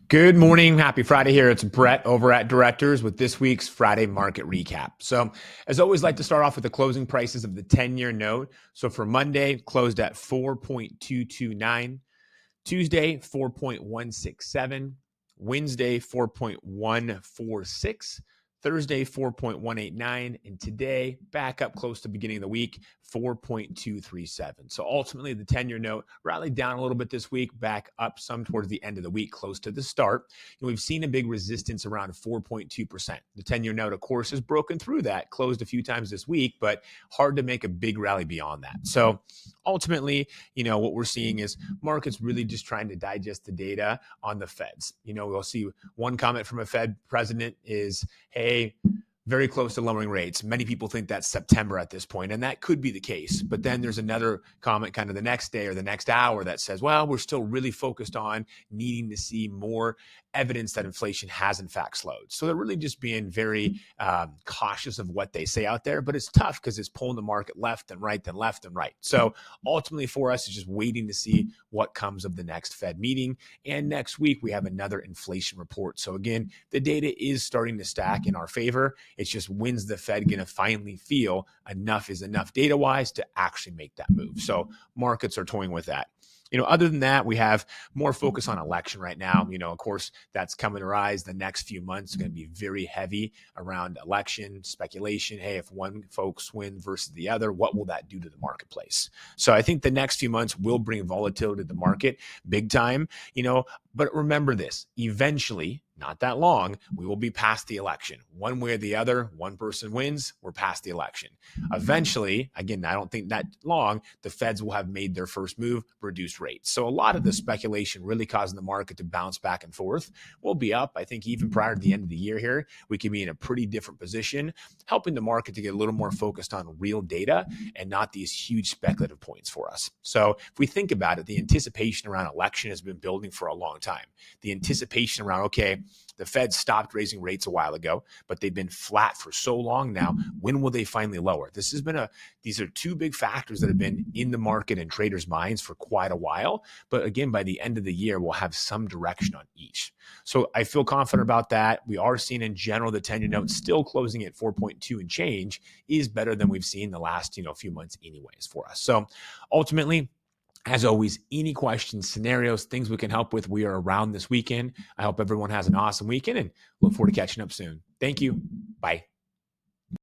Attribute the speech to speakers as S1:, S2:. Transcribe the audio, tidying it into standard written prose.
S1: Good morning. Happy Friday here. It's Brett over at Directors with this week's Friday market recap. So as always, like to start off with the closing prices of the 10-year note. So for Monday, closed at 4.229. Tuesday, 4.167. Wednesday, 4.146. Thursday, 4.189. And today, back up close to the beginning of the week, 4.237. So ultimately, the 10-year note rallied down a little bit this week, back up some towards the end of the week, close to the start. And we've seen a big resistance around 4.2%. The 10-year note, of course, has broken through that, closed a few times this week, but hard to make a big rally beyond that. So ultimately, what we're seeing is markets really just trying to digest the data on the Feds. We'll see one comment from a Fed president is, hey, very close to lowering rates. Many people think that's September at this point, and that could be the case. But then there's another comment kind of the next day or the next hour that says, well, we're still really focused on needing to see more evidence that inflation has in fact slowed. So they're really just being very cautious of what they say out there, but it's tough because it's pulling the market left and right, then left and right. So ultimately for us, it's just waiting to see what comes of the next Fed meeting. And next week, we have another inflation report. So again, the data is starting to stack in our favor. It's just when's the Fed going to finally feel enough is enough data-wise to actually make that move. So markets are toying with that. Other than that, we have more focus on election right now. Of course, that's coming to rise. The next few months are going to be very heavy around election speculation. Hey, if one folks win versus the other, what will that do to the marketplace? So I think the next few months will bring volatility to the market big time, but remember this, eventually, not that long, we will be past the election. One way or the other, one person wins, we're past the election. Eventually, again, I don't think that long, the Feds will have made their first move, reduce rates. So a lot of the speculation really causing the market to bounce back and forth will be up. I think even prior to the end of the year here, we can be in a pretty different position, helping the market to get a little more focused on real data and not these huge speculative points for us. So if we think about it, the anticipation around election has been building for a long time. The anticipation around, okay, the Fed stopped raising rates a while ago, but they've been flat for so long now. When will they finally lower? These are two big factors that have been in the market and traders' minds for quite a while. But again, by the end of the year, we'll have some direction on each. So I feel confident about that. We are seeing in general the 10-year note still closing at 4.2 and change is better than we've seen the last few months anyways for us. So ultimately, as always, any questions, scenarios, things we can help with, we are around this weekend. I hope everyone has an awesome weekend and look forward to catching up soon. Thank you. Bye.